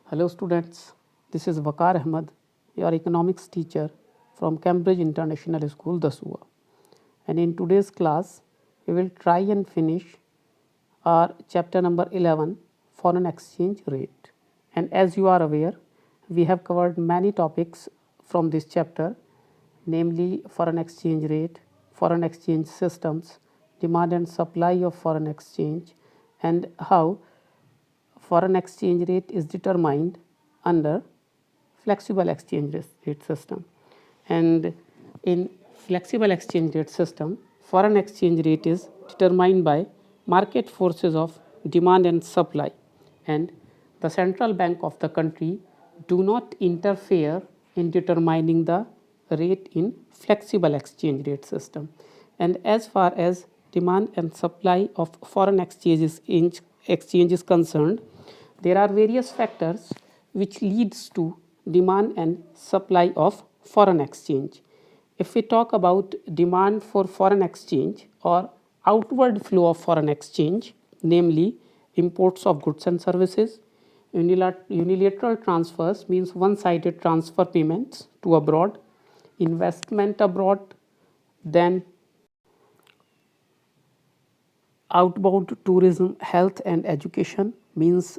Hello students, this is Waqar Ahmed, your economics teacher from Cambridge International School, Dasua. And in today's class, we will try and finish our chapter number 11, foreign exchange rate. And as you are aware, we have covered many topics from this chapter, namely foreign exchange rate, foreign exchange systems, demand and supply of foreign exchange, and how foreign exchange rate is determined under flexible exchange rate system. And in flexible exchange rate system, foreign exchange rate is determined by market forces of demand and supply, and the central bank of the country do not interfere in determining the rate in flexible exchange rate system. And as far as demand and supply of foreign exchange is concerned, there are various factors which leads to demand and supply of foreign exchange. If we talk about demand for foreign exchange or outward flow of foreign exchange, namely imports of goods and services, unilateral transfers means one-sided transfer payments to abroad, investment abroad, then outbound tourism, health and education means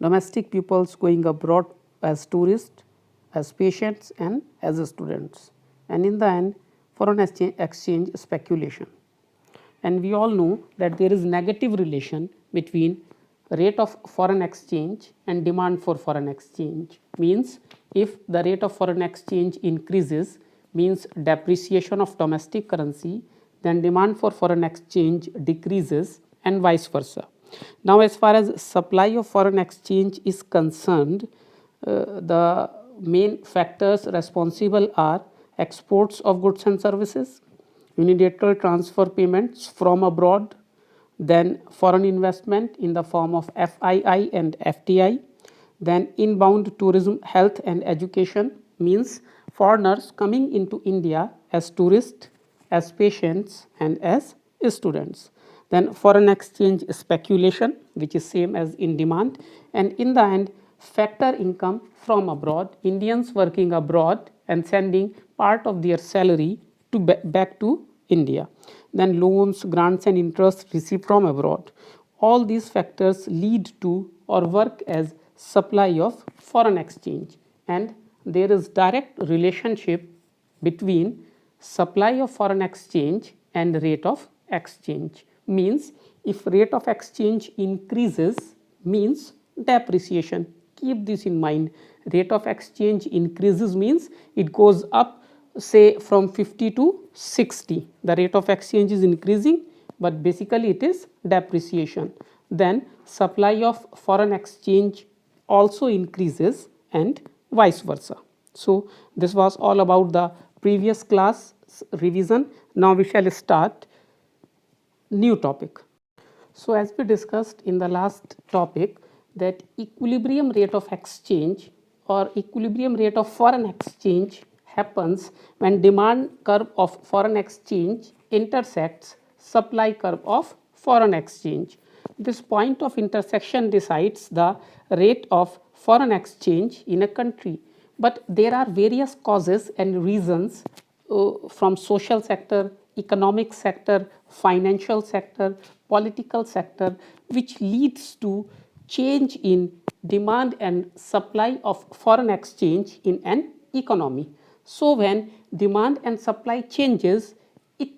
domestic pupils going abroad as tourists, as patients and as students, and in the end foreign exchange speculation. And we all know that there is negative relation between rate of foreign exchange and demand for foreign exchange. Means if the rate of foreign exchange increases, means depreciation of domestic currency, then demand for foreign exchange decreases and vice versa. Now as far as supply of foreign exchange is concerned, the main factors responsible are exports of goods and services, unilateral transfer payments from abroad, then foreign investment in the form of FII and FDI, then inbound tourism, health and education means foreigners coming into India as tourists, as patients and as students. Then foreign exchange speculation, which is same as in demand, and in the end factor income from abroad, Indians working abroad and sending part of their salary to back to India. Then loans, grants and interest received from abroad. All these factors lead to or work as supply of foreign exchange, and there is direct relationship between supply of foreign exchange and rate of exchange. Means if rate of exchange increases, means depreciation. Keep this in mind. Rate of exchange increases means it goes up, say from 50 to 60. The rate of exchange is increasing, but basically it is depreciation. Then supply of foreign exchange also increases and vice versa. So this was all about the previous class revision. Now we shall start new topic. So as we discussed in the last topic, that equilibrium rate of exchange or equilibrium rate of foreign exchange happens when demand curve of foreign exchange intersects supply curve of foreign exchange. This point of intersection decides the rate of foreign exchange in a country, but there are various causes and reasons from social sector, economic sector, financial sector, political sector, which leads to change in demand and supply of foreign exchange in an economy. So when demand and supply changes, it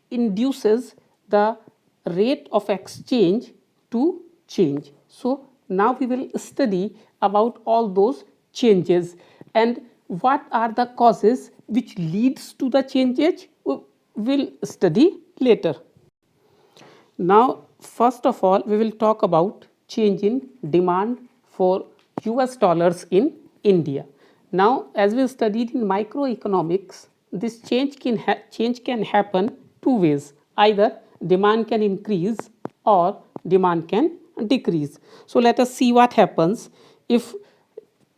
induces the rate of exchange to change. So now we will study about all those changes and what are the causes which leads to the changes, we'll study later. Now first of all we will talk about change in demand for US dollars in India. Now as we studied in microeconomics, this change can happen two ways. Either demand can increase or demand can decrease. So let us see what happens if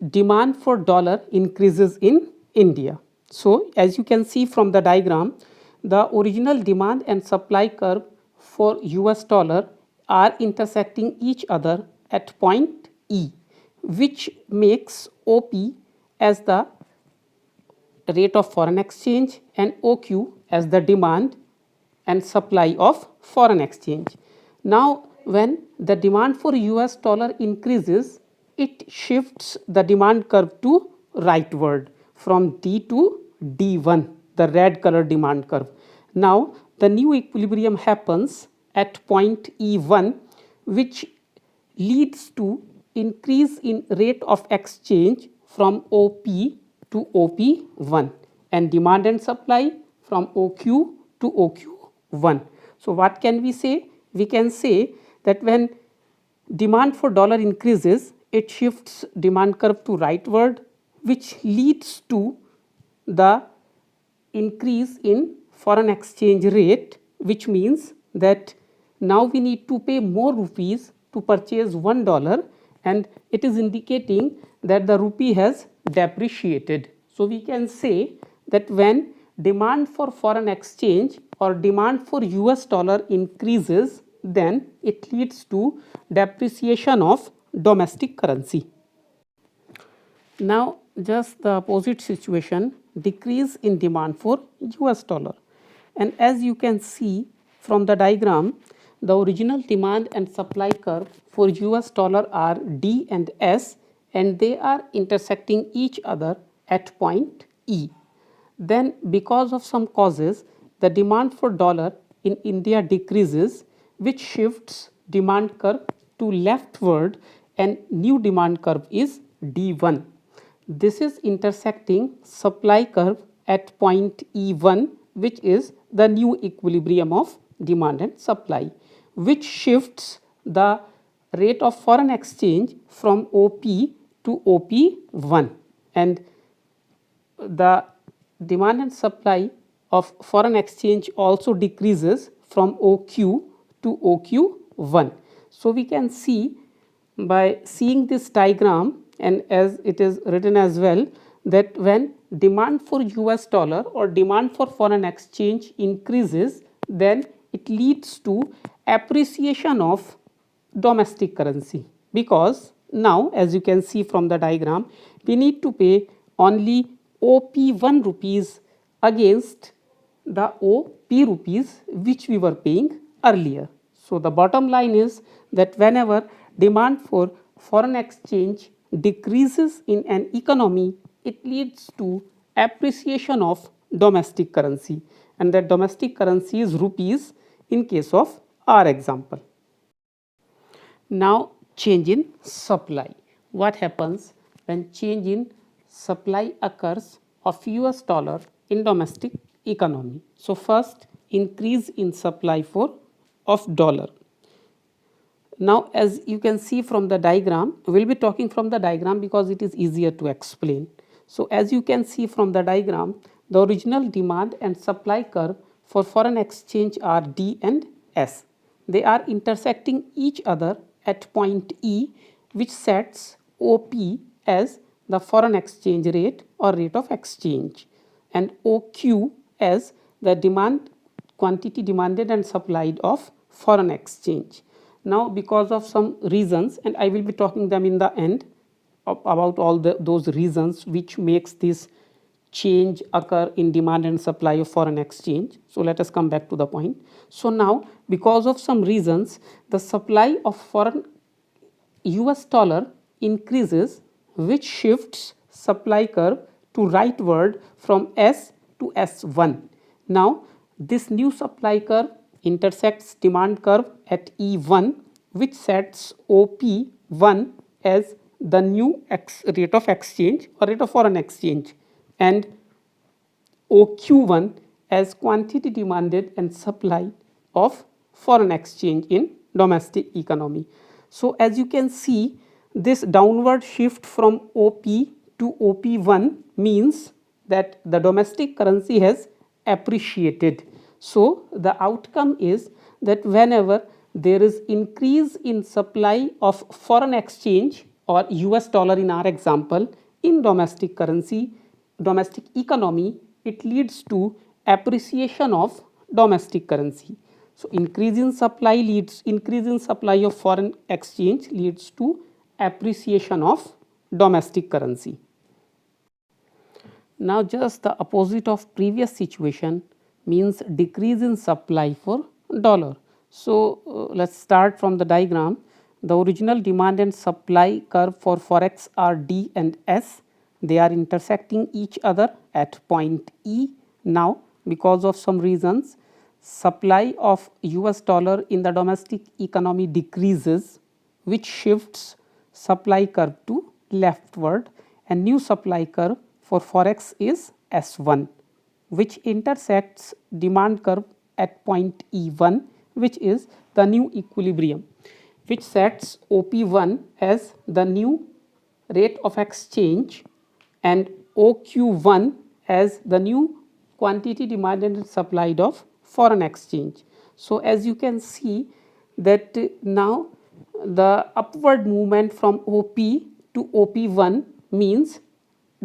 demand for dollar increases in India. So as you can see from the diagram, the original demand and supply curve for US dollar are intersecting each other at point E, which makes OP as the rate of foreign exchange and OQ as the demand and supply of foreign exchange. Now, when the demand for US dollar increases, it shifts the demand curve to rightward from D to D1, the red color demand curve. Now, the new equilibrium happens at point E1, which leads to increase in rate of exchange from OP to OP1 and demand and supply from OQ to OQ1. So, what can we say? We can say that when demand for dollar increases, it shifts demand curve to rightward, which leads to the increase in foreign exchange rate, which means that now we need to pay more rupees to purchase $1, and it is indicating that the rupee has depreciated. So, we can say that when demand for foreign exchange or demand for US dollar increases, then it leads to depreciation of domestic currency. Now, just the opposite situation, decrease in demand for US dollar, and as you can see from the diagram, the original demand and supply curve for US dollar are D and S, and they are intersecting each other at point E. Then because of some causes, the demand for dollar in India decreases, which shifts demand curve to leftward, and new demand curve is D1. This is intersecting supply curve at point E1, which is the new equilibrium of demand and supply, which shifts the rate of foreign exchange from OP to OP1, and the demand and supply of foreign exchange also decreases from OQ to OQ1. So, we can see by seeing this diagram, and as it is written as well, that when demand for US dollar or demand for foreign exchange increases, then it leads to appreciation of domestic currency, because now as you can see from the diagram, we need to pay only OP1 rupees against the OP rupees which we were paying earlier. So, the bottom line is that whenever demand for foreign exchange decreases in an economy, it leads to appreciation of domestic currency, and that domestic currency is rupees in case of our example. Now, change in supply. What happens when change in supply occurs of US dollar in domestic economy? So, first, increase in supply for of dollar. Now, as you can see from the diagram, we will be talking from the diagram because it is easier to explain. So, as you can see from the diagram, the original demand and supply curve for foreign exchange are D and S. They are intersecting each other at point E, which sets OP as the foreign exchange rate or rate of exchange, and OQ as the demand quantity demanded and supplied of foreign exchange. Now, because of some reasons, and I will be talking them in the end about all those reasons which makes this change occur in demand and supply of foreign exchange. So, let us come back to the point. So, now because of some reasons, the supply of foreign US dollar increases, which shifts supply curve to rightward from S to S1. Now, this new supply curve intersects demand curve at E1, which sets OP1 as the new rate of exchange or rate of foreign exchange, and OQ1 as quantity demanded and supplied of foreign exchange in domestic economy. So, as you can see, this downward shift from OP to OP1 means that the domestic currency has appreciated. So, the outcome is that whenever there is increase in supply of foreign exchange or US dollar in our example in domestic currency, domestic economy, it leads to appreciation of domestic currency. So, increase in supply of foreign exchange leads to appreciation of domestic currency. Now just the opposite of previous situation means decrease in supply for dollar. So let's start from the diagram. The original demand and supply curve for forex are D and S. They are intersecting each other at point E. Now because of some reasons, supply of US dollar in the domestic economy decreases, which shifts supply curve to leftward, and new supply curve for forex is S1, which intersects demand curve at point E1, which is the new equilibrium, which sets OP1 as the new rate of exchange and OQ1 as the new quantity demanded and supplied of foreign exchange. So as you can see that now the upward movement from OP to OP1 means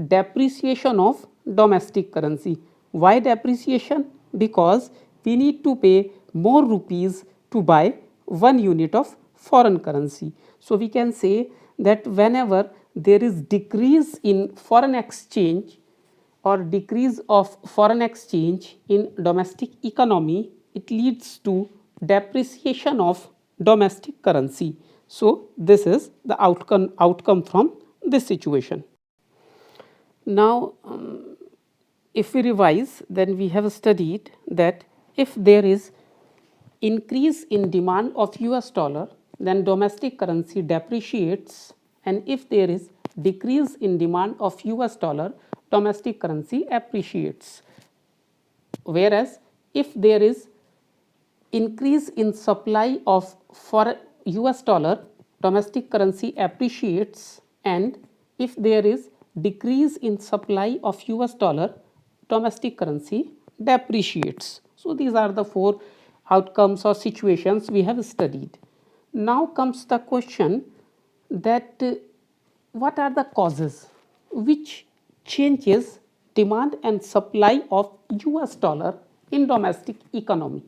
depreciation of domestic currency. Why depreciation? Because we need to pay more rupees to buy 1 unit of foreign currency. So we can say that whenever there is decrease in foreign exchange or decrease of foreign exchange in domestic economy, it leads to depreciation of domestic currency. So this is the outcome from this situation. Now if we revise, then we have studied that if there is increase in demand of US dollar, then domestic currency depreciates, and if there is decrease in demand of US dollar, domestic currency appreciates. Whereas if there is increase in supply of for US dollar, domestic currency appreciates, and if there is decrease in supply of US dollar, domestic currency depreciates. So these are the four outcomes or situations we have studied. Now comes the question that what are the causes which changes demand and supply of US dollar in domestic economy.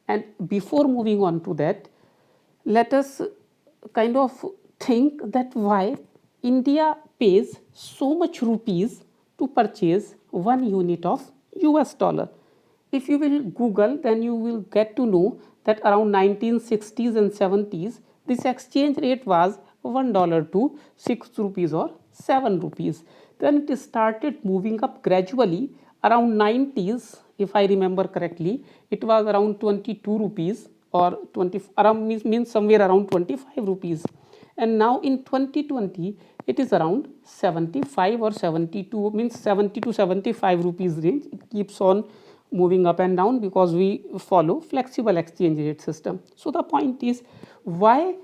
And before moving on to that, let us kind of think that why India pays so much rupees to purchase 1 unit of US dollar. If you will Google, then you will get to know that around 1960s and 70s, this exchange rate was $1 to 6 rupees or 7 rupees. Then it started moving up gradually. Around 90s, if I remember correctly, it was around 22 rupees or 20 around means somewhere around 25 rupees. And now in 2020, it is around 75 or 72, means 70 to 75 rupees range. It keeps on moving up and down because we follow flexible exchange rate system. So the point is, why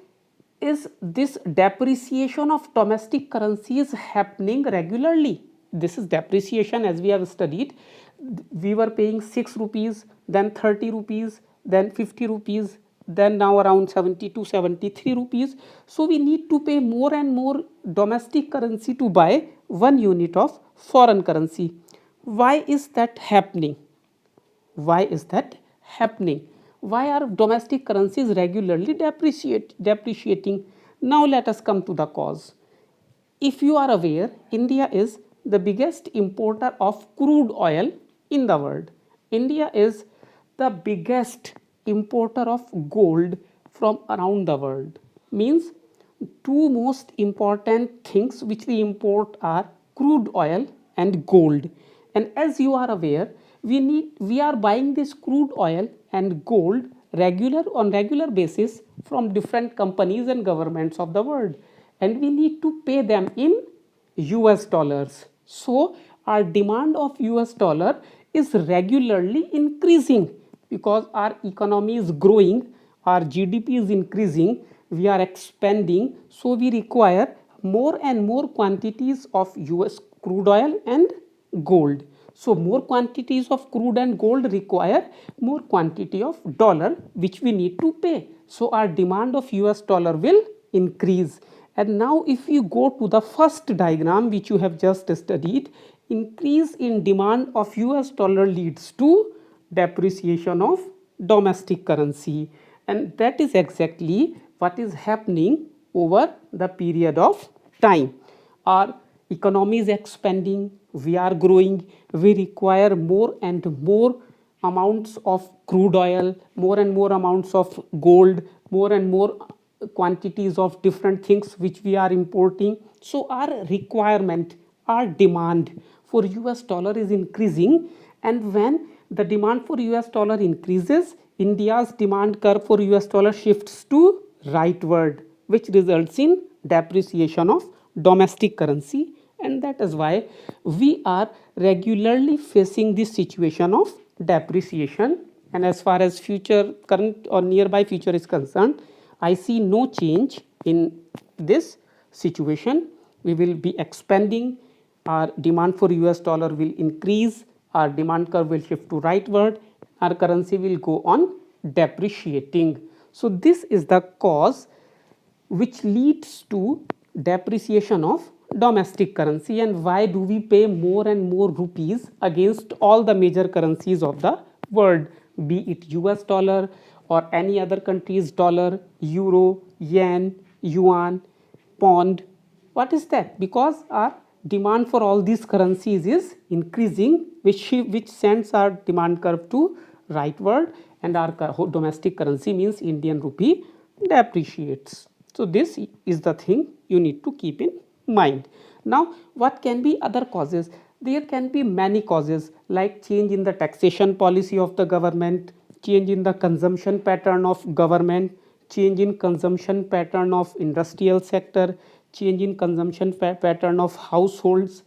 is this depreciation of domestic currencies happening regularly? This is depreciation, as we have studied. We were paying 6 rupees, then 30 rupees, then 50 rupees, then now around 72, 73 rupees. So we need to pay more and more domestic currency to buy 1 unit of foreign currency. Why is that happening? Why is that happening? Why are domestic currencies regularly depreciating? Now let us come to the cause. If you are aware, India is the biggest importer of crude oil in the world. India is the biggest importer of gold from around the world. Means two most important things which we import are crude oil and gold. And as you are aware, we are buying this crude oil and gold on regular basis from different companies and governments of the world, and we need to pay them in US dollars. So our demand of US dollar is regularly increasing because our economy is growing, our GDP is increasing, we are expanding, so we require more and more quantities of US crude oil and gold. So more quantities of crude and gold require more quantity of dollar which we need to pay. So our demand of US dollar will increase. And now if you go to the first diagram which you have just studied, increase in demand of US dollar leads to depreciation of domestic currency. And that is exactly what is happening over the period of time. Our economy is expanding, we are growing, we require more and more amounts of crude oil, more and more amounts of gold, more and more quantities of different things which we are importing. So our requirement, our demand for US dollar is increasing, and when the demand for US dollar increases, India's demand curve for US dollar shifts to rightward, which results in depreciation of domestic currency, and that is why we are regularly facing this situation of depreciation. And as far as future, current or nearby future is concerned, I see no change in this situation. We will be expanding, our demand for US dollar will increase, our demand curve will shift to rightward, our currency will go on depreciating. So this is the cause which leads to depreciation of domestic currency. And why do we pay more and more rupees against all the major currencies of the world, be it US dollar or any other country's dollar, euro, yen, yuan, pound? What is that? Because our demand for all these currencies is increasing, which sends our demand curve to rightward, and our domestic currency, means Indian rupee, depreciates. So this is the thing you need to keep in mind. Now, what can be other causes? There can be many causes, like change in the taxation policy of the government, change in the consumption pattern of government, change in consumption pattern of industrial sector, change in consumption pattern of households,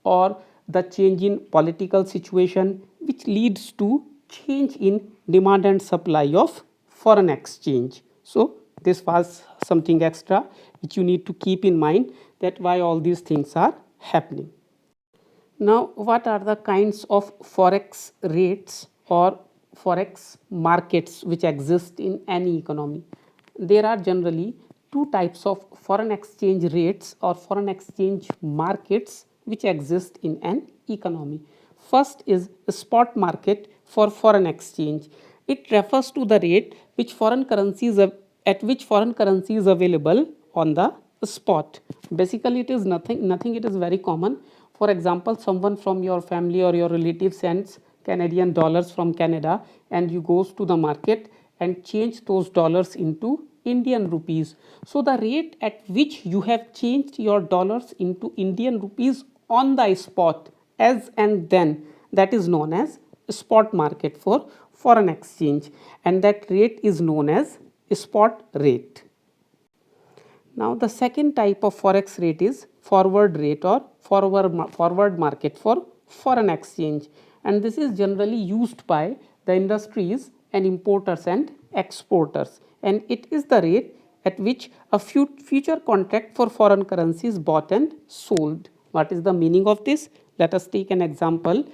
or the change in political situation, which leads to change in demand and supply of foreign exchange. So this was something extra which you need to keep in mind, that why all these things are happening. Now, what are the kinds of forex rates or forex markets which exist in any economy? There are generally two types of foreign exchange rates or foreign exchange markets which exist in an economy. First is the spot market for foreign exchange. It refers to the rate which foreign currencies at which foreign currency is available on the spot. Basically, it is nothing. It is very common. For example, someone from your family or your relative sends Canadian dollars from Canada, and you goes to the market and change those dollars into Indian rupees. So the rate at which you have changed your dollars into Indian rupees on the spot, as and then, that is known as spot market for foreign exchange, and that rate is known as spot rate. Now the second type of forex rate is forward rate or forward market for foreign exchange, and this is generally used by the industries and importers and exporters, and it is the rate at which a future contract for foreign currency is bought and sold. What is the meaning of this? Let us take an example.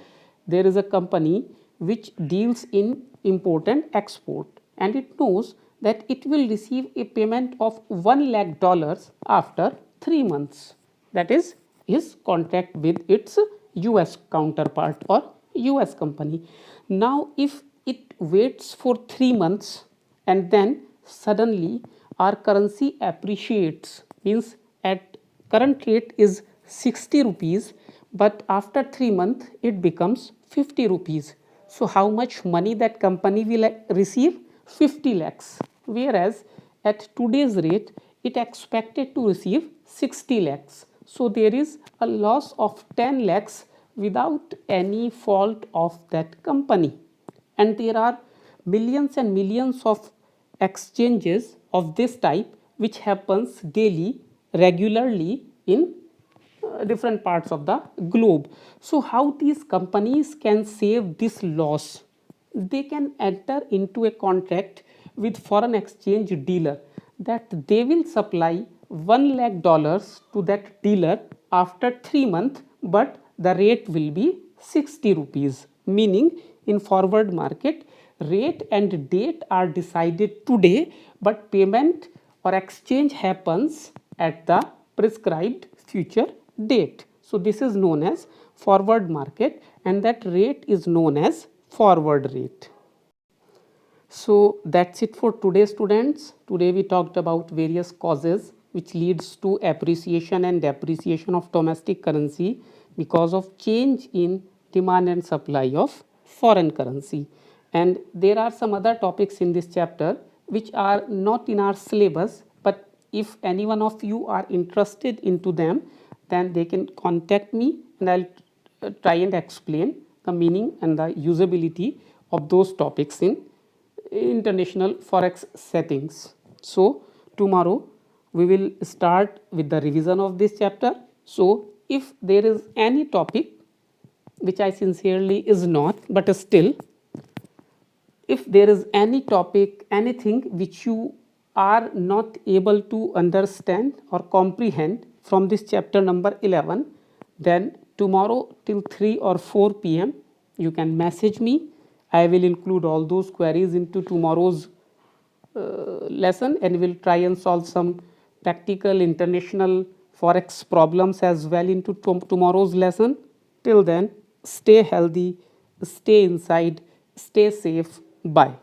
There is a company which deals in import and export, and it knows that it will receive a payment of $1 lakh after 3 months. That is his contract with its US counterpart or US company. Now, if it waits for 3 months and then suddenly our currency appreciates, means at current rate is 60 rupees, but after 3 months it becomes 50 rupees. So how much money that company will receive? 50 lakhs. Whereas at today's rate it expected to receive 60 lakhs. So there is a loss of 10 lakhs without any fault of that company. And there are millions and millions of exchanges of this type which happens daily, regularly in different parts of the globe. So how these companies can save this loss? They can enter into a contract with foreign exchange dealer that they will supply $1 lakh to that dealer after 3 months, but the rate will be 60 rupees. Meaning, in forward market, rate and date are decided today, but payment or exchange happens at the prescribed future date. So this is known as forward market, and that rate is known as forward rate. So that's it for today, students. Today we talked about various causes which leads to appreciation and depreciation of domestic currency because of change in demand and supply of foreign currency. And there are some other topics in this chapter which are not in our syllabus, but if any one of you are interested into them, then they can contact me and I'll try and explain the meaning and the usability of those topics in international forex settings. So tomorrow we will start with the revision of this chapter. So if there is any topic which I sincerely is not, but still if there is any topic, anything which you are not able to understand or comprehend from this chapter number 11, then tomorrow till 3 or 4 p.m. you can message me. I will include all those queries into tomorrow's lesson, and we will try and solve some practical international forex problems as well into tomorrow's lesson. Till then, stay healthy, stay inside, stay safe. Bye.